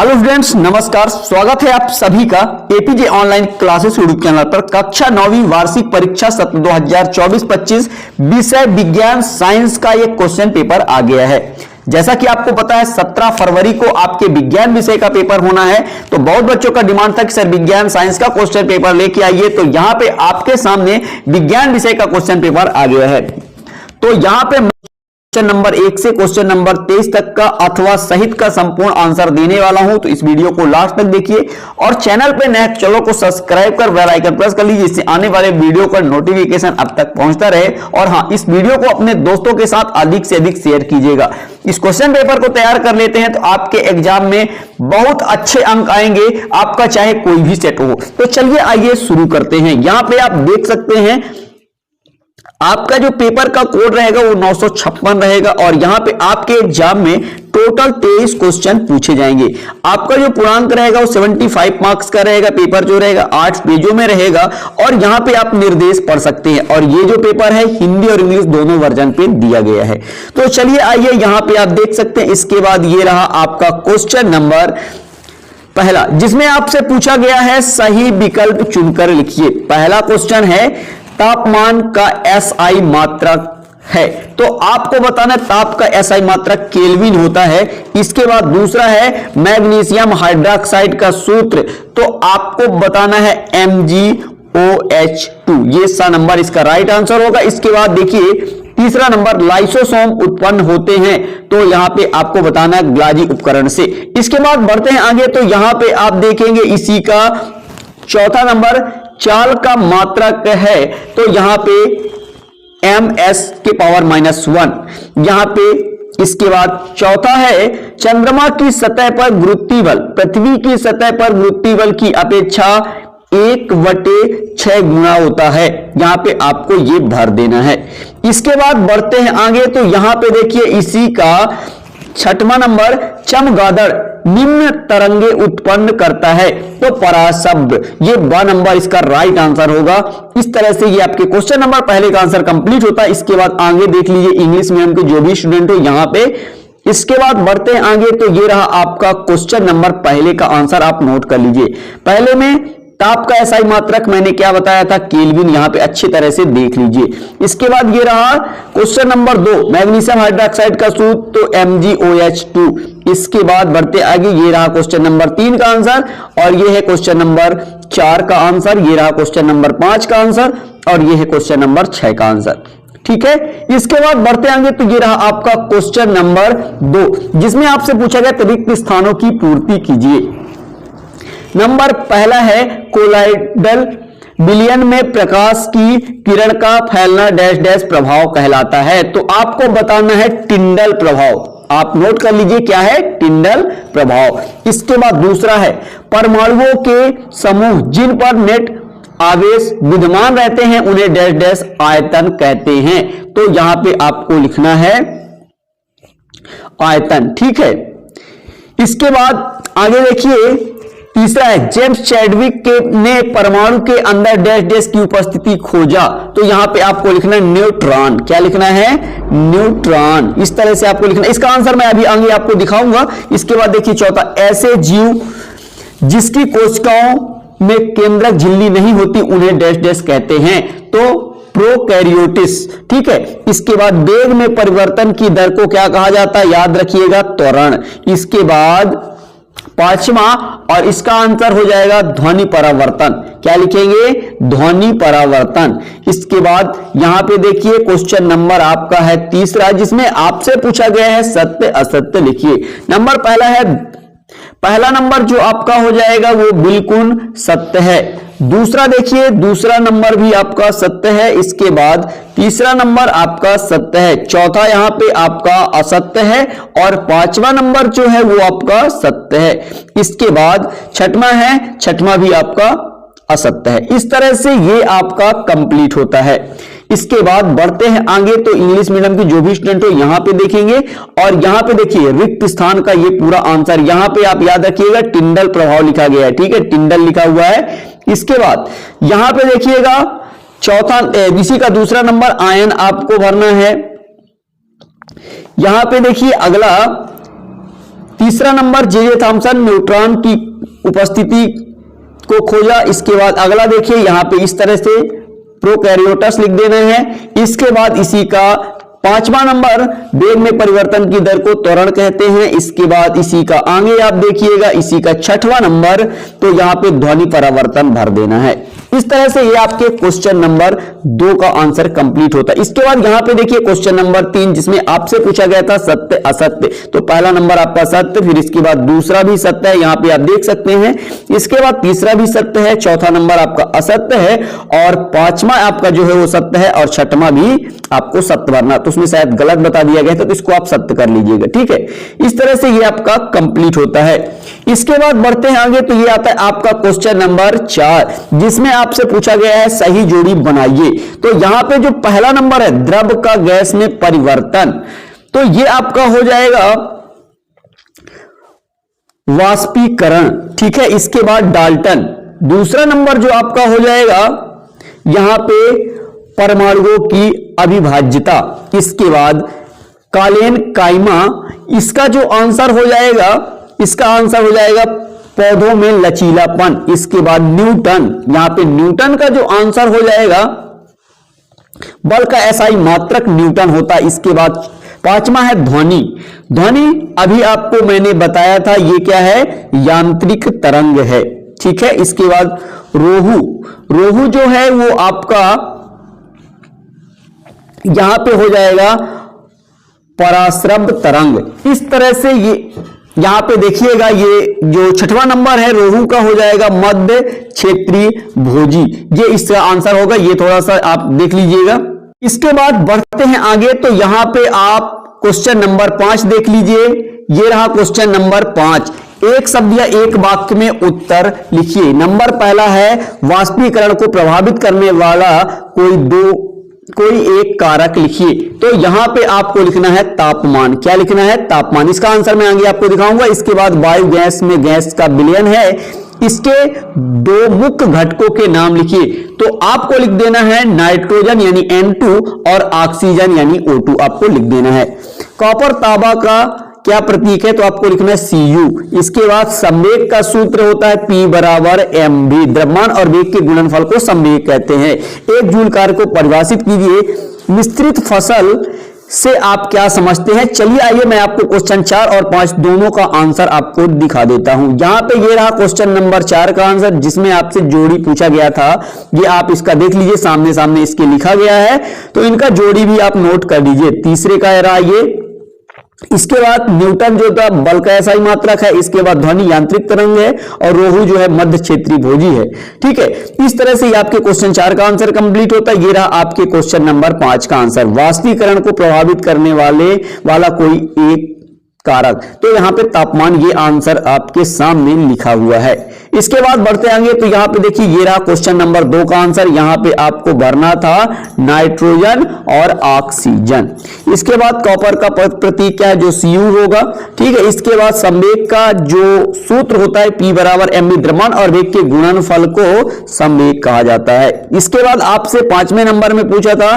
Hello friends, नमस्कार। स्वागत है आप सभी का APJ online classes YouTube channel पर। कक्षा 9वीं वार्षिक परीक्षा सत्र 2024-25 विषय विज्ञान साइंस का ये क्वेश्चन पेपर आ गया है। जैसा कि आपको पता है 17 फरवरी को आपके विज्ञान विषय का पेपर होना है, तो बहुत बच्चों का डिमांड था कि सर विज्ञान साइंस का क्वेश्चन पेपर लेके आइए। तो यहां पे आपके सामने विज्ञान विषय का क्वेश्चन पेपर आ गया है। तो यहां पे क्वेश्चन नंबर 1 से क्वेश्चन नंबर 23 तक का अथवा सहित का संपूर्ण आंसर देने वाला हूं, तो इस वीडियो को लास्ट तक देखिए और चैनल पे नए चैनल को सब्सक्राइब कर बेल आइकन प्रेस कर लीजिए, जिससे आने वाले वीडियो का नोटिफिकेशन अब तक पहुंचता रहे। और हां, इस वीडियो को अपने दोस्तों के साथ अधिक से अधिक शेयर कीजिएगा। इस क्वेश्चन पेपर को तैयार कर लेते हैं तो आपके एग्जाम में बहुत अच्छे अंक आएंगे, आपका चाहे कोई भी सेट हो। तो चलिए आइए शुरू करते हैं। यहां पे आप देख सकते हैं आपका जो पेपर का कोड रहेगा वो 956 रहेगा और यहां पे आपके एग्जाम में टोटल 23 क्वेश्चन पूछे जाएंगे। आपका जो पूर्णांक रहेगा वो 75 मार्क्स का रहेगा। पेपर जो रहेगा 8 पेजों में रहेगा और यहां पे आप निर्देश पढ़ सकते हैं। और ये जो पेपर है हिंदी और इंग्लिश दोनों वर्जन पे दिया गया है। तो चलिए आइए, यहां पे आप देख सकते हैं। इसके बाद ये रहा आपका क्वेश्चन नंबर पहला, जिसमें आपसे पूछा गया है सही विकल्प चुनकर लिखिए। पहला क्वेश्चन है तापमान का एसआई मात्रक है, तो आपको बताना ताप का एसआई मात्रक केल्विन होता है। इसके बाद दूसरा है मैग्नीशियम हाइड्रोक्साइड का सूत्र, तो आपको बताना है MgOH2। ये सा नंबर इसका राइट आंसर होगा। इसके बाद देखिए तीसरा नंबर लाइसोसोम उत्पन्न होते हैं, तो यहां पे आपको बताना है ग्लाजी उपकरण से। इसके बाद बढ़ते हैं आगे, तो यहां पे आप देखेंगे इसी का चौथा नंबर चाल का मात्रक है, तो यहां पे ms⁻⁻1 यहां पे। इसके बाद चौथा है चंद्रमा की सतह पर गुरुत्वीय बल पृथ्वी की सतह पर गुरुत्वीय बल की अपेक्षा 1/6 गुना होता है। यहां पे आपको ये भर देना है। इसके बाद बढ़ते हैं आगे, तो यहां पे देखिए इसी का छठवां नंबर चमगादड़ निम्न तरंगे उत्पन्न करता है, तो पराशब्द। ये 2 नंबर इसका राइट आंसर होगा। इस तरह से ये आपके क्वेश्चन नंबर पहले का आंसर कंप्लीट होता है। इसके बाद आगे देख लीजिए इंग्लिश मीडियम के जो भी स्टूडेंट हो यहां पे। इसके बाद बढ़ते हैं आगे, तो ये रहा आपका क्वेश्चन नंबर पहले का आंसर, आप नोट कर लीजिए। पहले में ताप का एसआई मात्रक मैंने क्या बताया था, केल्विन, यहां पे अच्छी तरह से देख लीजिए। इसके बाद ये रहा क्वेश्चन नंबर 2 मैग्नीशियम हाइड्रोक्साइड का सूत्र, तो MgOH2। इसके बाद बढ़ते आगे, ये रहा क्वेश्चन नंबर 3 का आंसर और ये है क्वेश्चन नंबर 4 का आंसर। ये रहा क्वेश्चन नंबर 5 का आंसर और ये है क्वेश्चन नंबर 6 का आंसर। ठीक है, इसके बाद बढ़ते आगे, तो ये रहा आपका क्वेश्चन नंबर 2, जिसमें आपसे पूछा गया रिक्त स्थानों की पूर्ति कीजिए। नंबर पहला है कोलाइडल विलयन में प्रकाश की किरण का फैलना डैश डैश प्रभाव कहलाता है, तो आपको बताना है टिंडल प्रभाव। आप नोट कर लीजिए क्या है, टिंडल प्रभाव। इसके बाद दूसरा है परमाणुओं के समूह जिन पर नेट आवेश विद्यमान रहते हैं उन्हें डैश डैश आयतन कहते हैं, तो यहां पे आपको लिखना है आयतन। ठीक है, इसके बाद आगे देखिए तीसरा है जेम्स चैडविक ने परमाणु के अंदर डैश डैश की उपस्थिति खोजा, तो यहां पे आपको लिखना है न्यूट्रॉन। क्या लिखना है, न्यूट्रॉन। इस तरह से आपको लिखना है। इसका आंसर मैं अभी आगे आपको दिखाऊंगा। इसके बाद देखिए चौथा, ऐसे जीव जिसकी कोशिकाओं में केंद्रक झिल्ली नहीं होती उन्हें डैश डैश कहते हैं, तो प्रोकैरियोटिस। ठीक है, इसके बाद वेग में परिवर्तन की दर को क्या कहा जाता है, याद रखिएगा, त्वरण। इसके बाद पांचवा और इसका आंसर हो जाएगा ध्वनि परावर्तन। क्या लिखेंगे, ध्वनि परावर्तन। इसके बाद यहां पे देखिए क्वेश्चन नंबर आपका है तीसरा, जिसमें आपसे पूछा गया है सत्य असत्य लिखिए। नंबर पहला नंबर जो आपका हो जाएगा वो बिल्कुल सत्य है। दूसरा देखिए, दूसरा नंबर भी आपका सत्य है। इसके बाद तीसरा नंबर आपका सत्य है। चौथा यहां पे आपका असत्य है और 5वां नंबर जो है वो आपका सत्य है। इसके बाद छठवां भी आपका असत्य है। इस तरह से ये आपका कंप्लीट होता है। इसके बाद बढ़ते हैं आगे, तो इंग्लिश मीडियम की जो भी स्टूडेंट हो यहां पे देखेंगे और यहां पे देखिए रिक्त स्थान का ये पूरा आंसर, यहां पे आप याद रखिएगा टिंडल प्रभाव लिखा गया है। ठीक है, टिंडल लिखा हुआ है। इसके बाद यहां पे देखिएगा चौथा, इसी का दूसरा नंबर आयन आपको भरना है। यहां पे देखिए अगला तीसरा नंबर जे थॉमसन न्यूट्रॉन की उपस्थिति को खोजा। इसके बाद अगला देखिए, यहां पे इस तरह से प्रोकैरियोट्स लिख देना है। इसके बाद इसी का पांचवा नंबर वेग में परिवर्तन की दर को त्वरण कहते हैं। इसके बाद इसी का आगे आप देखिएगा, इसी का छठवां नंबर, तो यहां पे ध्वनि परावर्तन भर देना है। इस तरह से ये आपके क्वेश्चन नंबर 2 का आंसर कंप्लीट होता है। इसके बाद यहां पे देखिए क्वेश्चन नंबर 3, जिसमें आपसे पूछा गया था सत्य असत्य। तो पहला नंबर आपका सत्य, फिर इसके बाद दूसरा भी सत्य है, यहां पे आप देख सकते हैं। इसके बाद तीसरा भी सत्य है, चौथा नंबर आपका असत्य है, और पांचवा आपका जो है वो सत्य है, और छठवां भी आपको सत्य भरना। तो उसमें शायद गलत बता दिया गया था, तो इसको आप सत्य कर लीजिएगा, ठीक है। इस तरह से ये आपका कंप्लीट होता है। इसके बाद बढ़ते हैं आगे, तो ये आता है आपका क्वेश्चन नंबर 4, जिसमें आपसे पूछा गया है सही जोड़ी बनाइए। तो यहां पे जो पहला नंबर है द्रव का गैस में परिवर्तन, तो ये आपका हो जाएगा वाष्पीकरण, ठीक है। इसके बाद डाल्टन। दूसरा नंबर जो आपका हो जाएगा यहां पे परमाणुओं की अविभाज्यता। इसके बाद कालेन काइमा। इसका जो आंसर हो जाएगा, इसका आंसर हो जाएगा पौधों में लचीलापन। इसके बाद न्यूटन, यहां पे न्यूटन का जो आंसर हो जाएगा बल का एसआई मात्रक न्यूटन होता है। इसके बाद पांचवा है ध्वनि। ध्वनि अभी आपको मैंने बताया था, ये क्या है, यांत्रिक तरंग है, ठीक है। इसके बाद रोहू। रोहू जो है वो आपका यहां पे हो जाएगा पराश्रव तरंग। इस तरह से ये यहां पे देखिएगा, ये जो छठवां नंबर है रोहू का हो जाएगा मध्य क्षेत्रीय भोजी। ये इसका आंसर होगा, ये थोड़ा सा आप देख लीजिएगा। इसके बाद बढ़ते हैं आगे, तो यहां पे आप क्वेश्चन नंबर 5 देख लीजिए। ये रहा क्वेश्चन नंबर 5। एक शब्द या एक वाक्य में उत्तर लिखिए। नंबर पहला है वाष्पीकरण को प्रभावित करने वाला कोई एक कारक लिखिए। तो यहां पे आपको लिखना है तापमान। क्या लिखना है? तापमान। इसका आंसर मैं आगे आपको दिखाऊंगा। इसके बाद वायु गैस में गैस का विलयन है, इसके 2 मुख्य घटकों के नाम लिखिए। तो आपको लिख देना है नाइट्रोजन यानी N2 और ऑक्सीजन यानी O2 आपको लिख देना है। कॉपर तांबा का क्या प्रतीक है? तो आपको लिखना है Cu। इसके बाद संवेग का सूत्र होता है P = mv। द्रव्यमान और वेग के गुणनफल को संवेग कहते हैं। एक जूल कार्य को परिभाषित कीजिए। मिश्रित फसल से आप क्या समझते हैं? चलिए आइए मैं आपको क्वेश्चन 4 और 5 दोनों का आंसर आपको दिखा देता हूं। यहां पे ये रहा क्वेश्चन नंबर 4 का आंसर, जिसमें आपसे जोड़ी पूछा गया था। ये आप इसका देख लीजिए, सामने सामने इसके लिखा गया है, तो इनका जोड़ी भी आप नोट कर लीजिए। तीसरे का रहा ये। इसके बाद न्यूटन जो था बल का एसआई मात्रक है। इसके बाद ध्वनि यांत्रिक तरंग है, और रोहू जो है मध्य क्षेत्रीय भोजी है, ठीक है। इस तरह से आपके क्वेश्चन 4 का आंसर कंप्लीट होता है। ये रहा आपके क्वेश्चन नंबर 5 का आंसर, वाष्पीकरण को प्रभावित करने वाला कोई एक कारक। तो यहां पे तापमान, ये आंसर आपके सामने लिखा हुआ है। इसके बाद बढ़ते आएंगे, तो यहां पे देखिए ये रहा क्वेश्चन नंबर 2 का आंसर। यहां पे आपको भरना था नाइट्रोजन और ऑक्सीजन। इसके बाद कॉपर का प्रतीक क्या है? जो Cu होगा, ठीक है। इसके बाद संवेग का जो सूत्र होता है P = mv। द्रव्यमान और वेग के गुणनफल को संवेग कहा जाता है। इसके बाद आपसे 5वें नंबर में पूछा था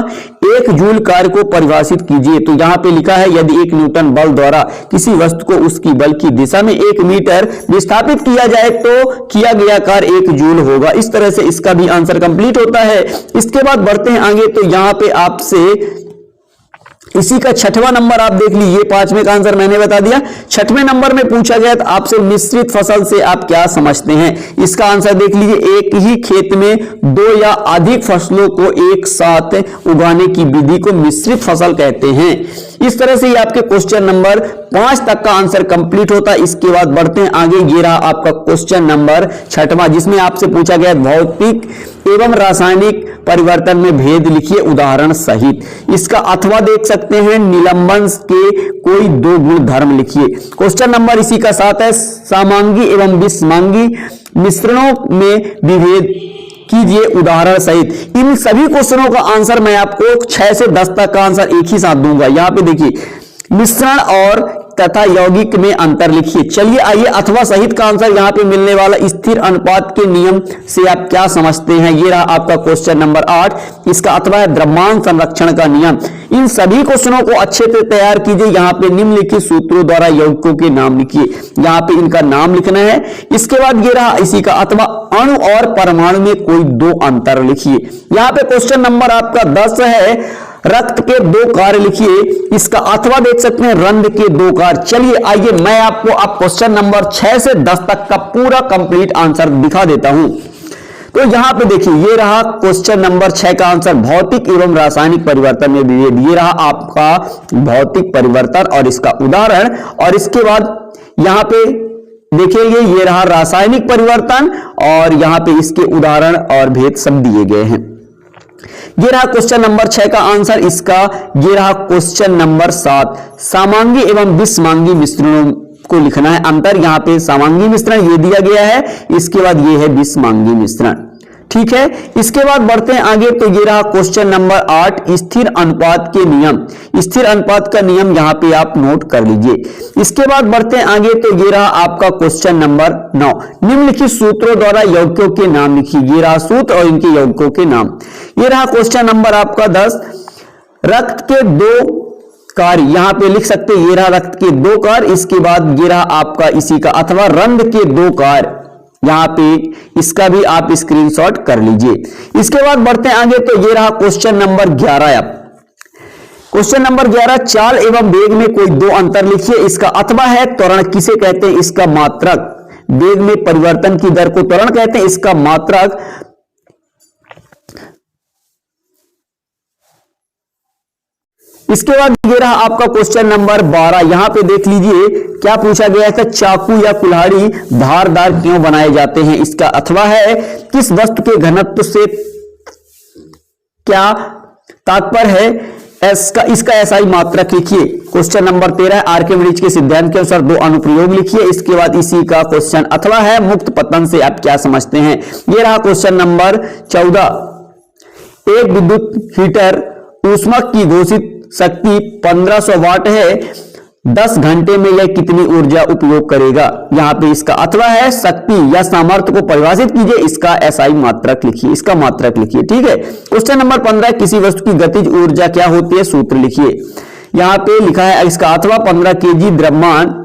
एक जूल कार्य को परिभाषित कीजिए। तो यहां पे लिखा है यदि 1 न्यूटन बल द्वारा किसी वस्तु को उसकी बल की दिशा में 1 मीटर विस्थापित किया जाए तो किया गया कार्य 1 जूल होगा। इस तरह से इसका भी आंसर कंप्लीट होता है। इसके बाद बढ़ते हैं आगे, तो यहां पे आपसे इसी का 6वां नंबर आप देख लीजिए। 5वें का आंसर मैंने बता दिया। 6वें नंबर में पूछा गया था आपसे मिश्रित फसल से आप क्या समझते हैं? इसका आंसर देख लीजिए। एक ही खेत में 2 या अधिक फसलों को एक साथ उगाने की विधि को मिश्रित फसल कहते हैं। इस तरह से ये आपके क्वेश्चन नंबर 5 तक का आंसर कंप्लीट होता है। इसके बाद बढ़ते हैं आगे। ये रहा आपका क्वेश्चन नंबर 6वां, जिसमें आपसे पूछा गया भौतिक एवं रासायनिक परिवर्तन में भेद लिखिए उदाहरण सहित। इसका अथवा देख सकते हैं, निलंबन के कोई 2 गुण धर्म लिखिए। क्वेश्चन नंबर इसी का 7 है, समांगी एवं विषमांगी मिश्रणों में विभेद कीजिए उदाहरण सहित। इन सभी क्वेश्चनों का आंसर मैं आपको 6 से 10 तक का आंसर एक ही साथ दूंगा। यहां पे देखिए मिश्रण और तथा यौगिक में अंतर लिखिए। चलिए आइए, अथवा सहित का आंसर यहाँ पे मिलने वाला स्थिर अनुपात के नियम से आप क्या समझते हैं। ये रहा आपका क्वेश्चन नंबर 8। इसका अथवा है द्रव्यमान संरक्षण का नियम। इन सभी क्वेश्चनों को अच्छे से तैयार कीजिए। यहाँ पे निम्नलिखित सूत्रों द्वारा यौगिकों के नाम लिखिए। यहाँ पे इनका नाम लिखना है। इसके बाद ये रहा इसी का अथवा अणु और परमाणु में कोई दो अंतर लिखिए। यहाँ पे क्वेश्चन नंबर आपका 10 है, रक्त के दो कार्य लिखिए। इसका अथवा देख सकते हैं रंध्र के दो कार्य। चलिए आइए, मैं आपको अब क्वेश्चन नंबर 6 से 10 तक का पूरा कंप्लीट आंसर दिखा देता हूं। तो यहां पे देखिए, ये रहा क्वेश्चन नंबर 6 का आंसर, भौतिक एवं रासायनिक परिवर्तन में विभेद। ये रहा आपका भौतिक परिवर्तन और इसका उदाहरण। और इसके बाद यहां पे देखिए, ये रहा रासायनिक परिवर्तन और यहां पे इसके उदाहरण और भेद सब दिए गए हैं। ये रहा क्वेश्चन नंबर 6 का आंसर। इसका ये रहा क्वेश्चन नंबर 7, समांगी एवं विषमांगी मिश्रणों को लिखना है अंतर। यहां पे समांगी मिश्रण ये दिया गया है, इसके बाद ये है विषमांगी मिश्रण। ठीक है, इसके बाद बढ़ते हैं आगे। तो ये रहा क्वेश्चन नंबर 8, स्थिर अनुपात के नियम। स्थिर अनुपात का नियम यहां पे आप नोट कर लीजिए। इसके बाद बढ़ते हैं आगे। तो ये रहा आपका क्वेश्चन नंबर 9, निम्नलिखित सूत्रों द्वारा यौगिकों के नाम लिखिए। ये रहा सूत्र और इनके यौगिकों के नाम। ये रहा क्वेश्चन नंबर आपका 10, रक्त के दो कार्य। यहां पे लिख सकते हैं, ये रहा रक्त के दो कार्य। इसके बाद ये रहा आपका इसी का अथवा रंध्र के दो कार्य। यहां पे इसका भी आप स्क्रीनशॉट कर लीजिए। इसके बाद बढ़ते हैं आगे। तो ये रहा क्वेश्चन नंबर 11। क्वेश्चन नंबर 11, चाल एवं वेग में कोई दो अंतर लिखिए। इसका अथवा है त्वरण किसे कहते हैं, इसका मात्रक। वेग में परिवर्तन की दर को त्वरण कहते हैं, इसका मात्रक। इसके बाद ये रहा आपका क्वेश्चन नंबर 12। यहां पे देख लीजिए क्या पूछा गया था, चाकू या कुल्हाड़ी धारदार क्यों बनाए जाते हैं। इसका अथवा है किस वस्तु के घनत्व से क्या तात्पर्य है। इसका एसआई मात्रक लिखिए। क्वेश्चन नंबर 13, आर्किमिडीज के सिद्धांत के अनुसार दो अनुप्रयोग लिखिए। इसके बाद इसी का क्वेश्चन अथवा है मुक्त पतन से आप क्या समझते हैं। यह रहा क्वेश्चन नंबर 14, एक विद्युत हीटर ऊष्मा की घोषित शक्ति 1500 वाट है, 10 घंटे में यह कितनी ऊर्जा उपयोग करेगा। यहां पे इसका अथवा है शक्ति या सामर्थ्य को परिभाषित कीजिए। इसका एसआई मात्रक लिखिए, इसका मात्रक लिखिए। ठीक है, क्वेश्चन नंबर 15, किसी वस्तु की गतिज ऊर्जा क्या होती है, सूत्र लिखिए। यहां पे लिखा है इसका अथवा 15 केजी द्रव्यमान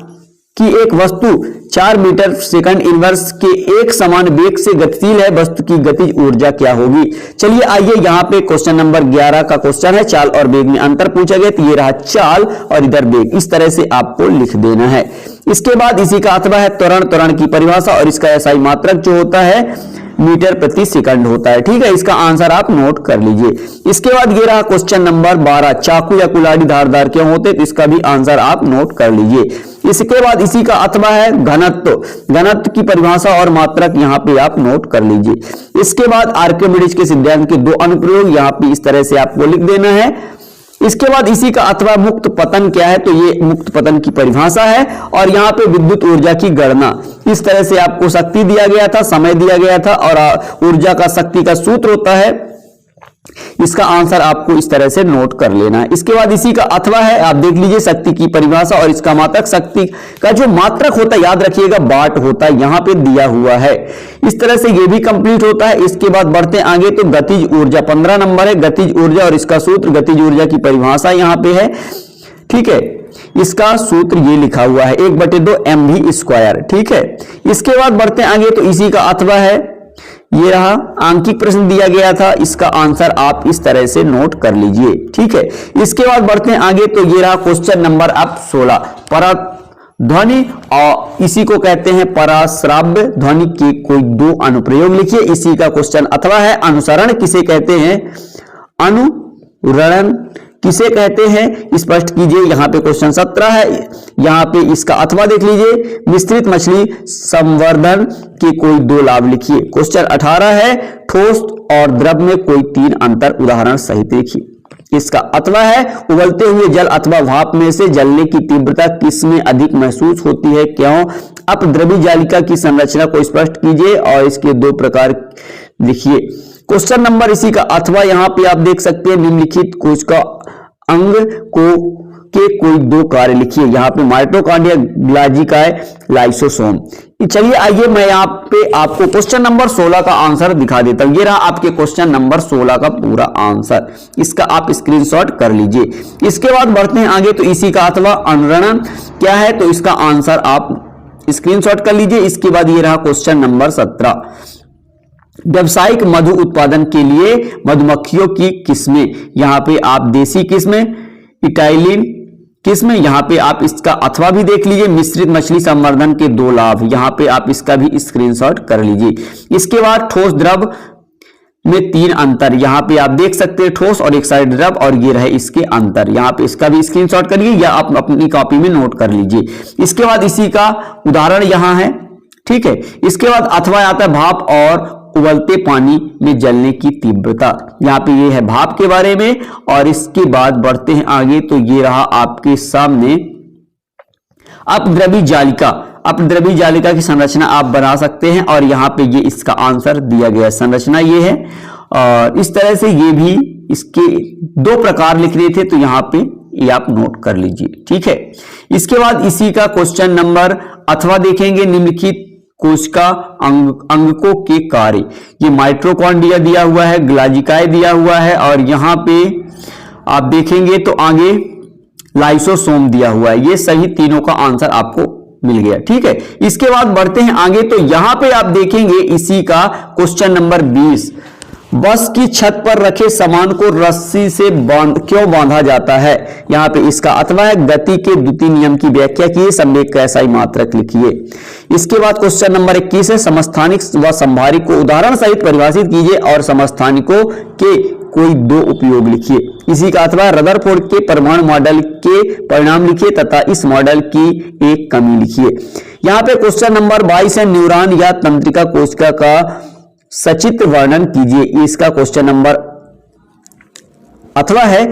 कि एक वस्तु 4 मीटर सेकंड इनवर्स के एक समान वेग से गतिशील है, वस्तु की गतिज ऊर्जा क्या होगी। चलिए आइए, यहाँ पे क्वेश्चन नंबर 11 का क्वेश्चन है, चाल और वेग में अंतर पूछा गया। तो ये रहा चाल और इधर वेग, इस तरह से आपको लिख देना है। इसके बाद इसी का अथवा है त्वरण, त्वरण की परिभाषा और इसका एसआई मात्रक जो होता है मीटर प्रति सेकंड होता है। ठीक है, इसका आंसर आप नोट कर लीजिए। इसके बाद ये रहा क्वेश्चन नंबर 12, चाकू या कुल्हाड़ी धारदार क्यों होते, तो इसका भी आंसर आप नोट कर लीजिए। इसके बाद इसी का अथवा है घनत्व। घनत्व की परिभाषा और मात्रक यहाँ पे आप नोट कर लीजिए। इसके बाद आर्किमिडीज के सिद्धांत के दो अनुप्रयोग यहाँ पे इस तरह से आपको लिख देना है। इसके बाद इसी का अथवा मुक्त पतन क्या है, तो ये मुक्त पतन की परिभाषा है और यहाँ पे विद्युत ऊर्जा की गणना। इस तरह से आपको शक्ति दिया गया था, समय दिया गया था और ऊर्जा का शक्ति का सूत्र होता है। इसका आंसर आपको इस तरह से नोट कर लेना है। इसके बाद इसी का अथवा है, आप देख लीजिए शक्ति की परिभाषा और इसका मात्रक। शक्ति का जो मात्रक होता है याद रखिएगा वाट होता है, यहां पे दिया हुआ है। इस तरह से ये भी कंप्लीट होता है। इसके बाद बढ़ते आगे। तो गतिज ऊर्जा 15 नंबर है, गतिज ऊर्जा और इसका सूत्र। गतिज ऊर्जा की परिभाषा यहां पे है। ठीक है, इसका सूत्र ये लिखा हुआ है 1/2 mv²। ठीक है, इसके बाद बढ़ते आगे। तो इसी का अथवा है, ये रहा आंकिक प्रश्न दिया गया था, इसका आंसर आप इस तरह से नोट कर लीजिए। ठीक है, इसके बाद बढ़ते हैं आगे। तो ये रहा क्वेश्चन नंबर अब 16, पराध्वनि और इसी को कहते हैं पराश्राव्य ध्वनि के कोई दो अनुप्रयोग लिखिए। इसी का क्वेश्चन अथवा है अनुसरण किसे कहते हैं, अनुरणन किसे कहते हैं, स्पष्ट कीजिए। यहाँ पे क्वेश्चन 17 है, यहाँ पे इसका अथवा देख लीजिए। मिश्रित मछली संवर्धन के कोई दो लाभ लिखिए। क्वेश्चन 18 है, ठोस और द्रव में कोई 3 अंतर उदाहरण सहित लिखिए। इसका अथवा है उबलते हुए जल अथवा भाप में से जलने की तीव्रता किसमें अधिक महसूस होती है, क्यों। अपद्रवी जालिका की संरचना को स्पष्ट कीजिए और इसके 2 प्रकार लिखिए। क्वेश्चन नंबर इसी का अथवा यहाँ पे आप देख सकते हैं, निम्नलिखित कोश का अंग को के कोई दो कार्य लिखिए। यहाँ पे माइटोकॉन्ड्रिया, ग्लाइकोकाय, लाइसोसोम। चलिए आइए मैं यहाँ पे आपको क्वेश्चन नंबर 16 का आंसर दिखा देता हूं। ये रहा आपके क्वेश्चन नंबर 16 का पूरा आंसर, इसका आप स्क्रीनशॉट कर लीजिए। इसके बाद बढ़ते हैं आगे, तो इसी का अथवा अनुरणन क्या है, तो इसका आंसर आप स्क्रीनशॉट कर लीजिए। इसके बाद ये रहा क्वेश्चन नंबर 17, व्यावसायिक मधु उत्पादन के लिए मधुमक्खियों की किस्में। यहाँ पे आप देसी किस्में, इटालियन किस्में, यहाँ पे आप इसका अथवा भी देख लीजिए। मिश्रित मछली संवर्धन के दो लाभ, यहाँ पे आप इसका भी स्क्रीनशॉट कर लीजिए। इसके बाद ठोस द्रव में तीन अंतर, यहाँ पे आप देख सकते हैं ठोस और एक साइड द्रव, और ये रहे इसके अंतर। यहाँ पे इसका भी स्क्रीनशॉट करिए या आप अपनी कॉपी में नोट कर लीजिए। इसके बाद इसी का उदाहरण यहाँ है, ठीक है। इसके बाद अथवा आता है भाप और उबलते पानी में जलने की तीव्रता, यहाँ पे ये है भाप के बारे में। और इसके बाद बढ़ते हैं आगे, तो ये रहा आपके सामने अपद्रवी जालिका। अपद्रवी जालिका की संरचना आप बना सकते हैं, और यहाँ पे ये इसका आंसर दिया गया है। संरचना ये है, और इस तरह से ये भी इसके दो प्रकार लिख रहे थे, तो यहाँ पे ये आप नोट कर लीजिए, ठीक है। इसके बाद इसी का क्वेश्चन नंबर अथवा देखेंगे, निम्नलिखित कोशिका अंगकों के कार्य। ये माइटोकॉन्ड्रिया दिया हुआ है, ग्लाइकोकाय दिया हुआ है, और यहाँ पे आप देखेंगे तो आगे लाइसोसोम दिया हुआ है। ये सही तीनों का आंसर आपको मिल गया, ठीक है। इसके बाद बढ़ते हैं आगे, तो यहां पे आप देखेंगे इसी का क्वेश्चन नंबर 20, बस की छत पर रखे सामान को रस्सी से क्यों बांधा जाता है। यहाँ पे इसका अथवा है गति के द्वितीय नियम की व्याख्या कीजिए, संवेग का एसआई मात्रक लिखिए। इसके बाद क्वेश्चन नंबर 21 है, समस्थानिक व संभारिक को उदाहरण सहित परिभाषित कीजिए और समस्थानिकों के कोई दो उपयोग लिखिए। इसी का अथवा रदरफोर्ड के परमाणु मॉडल के परिणाम लिखिए तथा इस मॉडल की एक कमी लिखिए। यहाँ पे क्वेश्चन नंबर 22 है, न्यूरॉन या तंत्रिका कोशिका का सचित्र वर्णन कीजिए। इसका क्वेश्चन नंबर अथवा है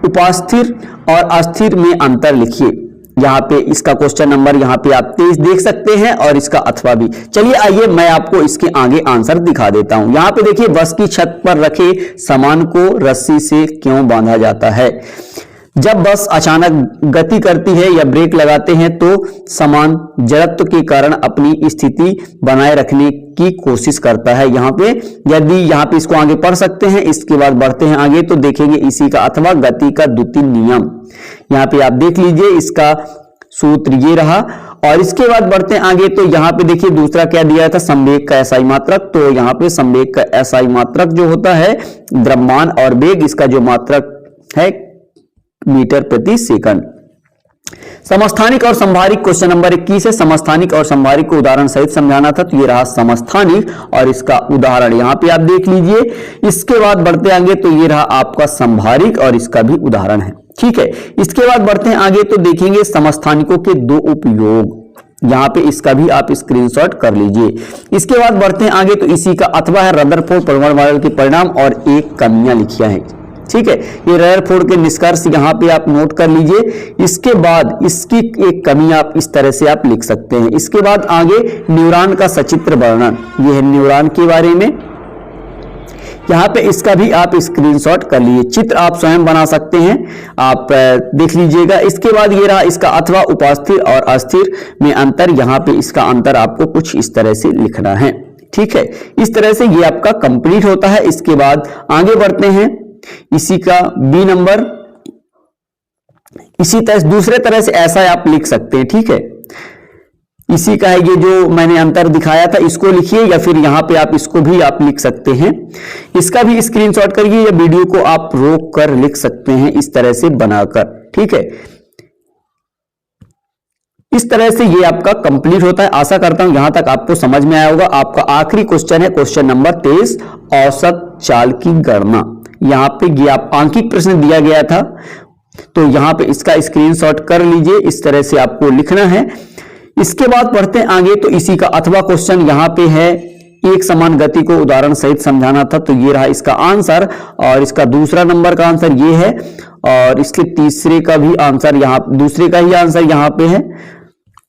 उपास्थिर और अस्थिर में अंतर लिखिए। यहाँ पे इसका क्वेश्चन नंबर यहाँ पे आप 23 देख सकते हैं, और इसका अथवा भी। चलिए आइए मैं आपको इसके आगे आंसर दिखा देता हूं। यहाँ पे देखिए, बस की छत पर रखे सामान को रस्सी से क्यों बांधा जाता है। जब बस अचानक गति करती है या ब्रेक लगाते हैं तो सामान जड़त्व के कारण अपनी स्थिति बनाए रखने की कोशिश करता है। यहाँ पे यदि यहाँ पे इसको आगे पढ़ सकते हैं। इसके बाद बढ़ते हैं आगे, तो देखेंगे इसी का अथवा गति का द्वितीय नियम। यहाँ पे आप देख लीजिए, इसका सूत्र ये रहा। और इसके बाद बढ़ते हैं आगे, तो यहाँ पे देखिए दूसरा क्या दिया था, संवेग का एसआई मात्रक। तो यहाँ पे संवेग का एसआई मात्रक जो होता है द्रव्यमान और वेग, इसका जो मात्रक है मीटर प्रति सेकंड। समस्थानिक और संभारिक क्वेश्चन नंबर 21 है, समस्थानिक और संभारिक को उदाहरण सहित समझाना था। तो ये रहा समस्थानिक और इसका उदाहरण यहाँ पे आप देख लीजिए। इसके बाद बढ़ते आगे, तो ये रहा आपका संभारिक और इसका भी उदाहरण है, ठीक है। इसके बाद बढ़ते हैं आगे, तो देखेंगे समस्थानिकों के दो उपयोग। यहाँ पे इसका भी आप स्क्रीनशॉट कर लीजिए। इसके बाद बढ़ते हैं आगे, तो इसी का अथवा है रदरफोर्ड परमाणु मॉडल के परिणाम और एक कमियां लिखिया है, ठीक है। ये रदरफोर्ड के निष्कर्ष यहाँ पे आप नोट कर लीजिए। इसके बाद इसकी एक कमी आप इस तरह से आप लिख सकते हैं। इसके बाद आगे न्यूरॉन का सचित्र वर्णन, ये है न्यूरॉन के बारे में। यहाँ पे इसका भी आप स्क्रीनशॉट कर लीजिए, चित्र आप स्वयं बना सकते हैं, आप देख लीजिएगा। इसके बाद ये रहा इसका अथवा उपास्थिर और अस्थिर में अंतर। यहाँ पे इसका अंतर आपको कुछ इस तरह से लिखना है, ठीक है। इस तरह से ये आपका कंप्लीट होता है। इसके बाद आगे बढ़ते हैं, इसी का बी नंबर इसी तरह दूसरे तरह से ऐसा आप लिख सकते हैं, ठीक है। इसी का है ये जो मैंने अंतर दिखाया था, इसको लिखिए या फिर यहां पे आप इसको भी आप लिख सकते हैं। इसका भी स्क्रीनशॉट करिए या वीडियो को आप रोक कर लिख सकते हैं इस तरह से बनाकर, ठीक है। इस तरह से ये आपका कंप्लीट होता है। आशा करता हूं यहां तक आपको समझ में आया होगा। आपका आखिरी क्वेश्चन है क्वेश्चन नंबर 23, औसत चाल की गणना। यहाँ पे ये आप आंकिक प्रश्न दिया गया था, तो यहाँ पे इसका स्क्रीनशॉट कर लीजिए। इस तरह से आपको लिखना है। इसके बाद पढ़ते हैं आगे, तो इसी का अथवा क्वेश्चन यहाँ पे है, एक समान गति को उदाहरण सहित समझाना था। तो ये रहा इसका आंसर, और इसका दूसरा नंबर का आंसर ये है, और इसके तीसरे का भी आंसर यहाँ, दूसरे का ही आंसर यहाँ पे है।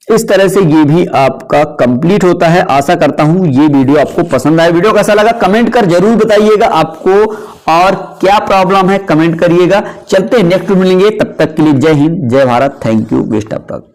इस तरह से ये भी आपका कंप्लीट होता है। आशा करता हूं ये वीडियो आपको पसंद आया। वीडियो कैसा लगा कमेंट कर जरूर बताइएगा, आपको और क्या प्रॉब्लम है कमेंट करिएगा। चलते हैं नेक्स्ट मिलेंगे, तब तक के लिए जय हिंद जय Bharat, thank you, best of luck.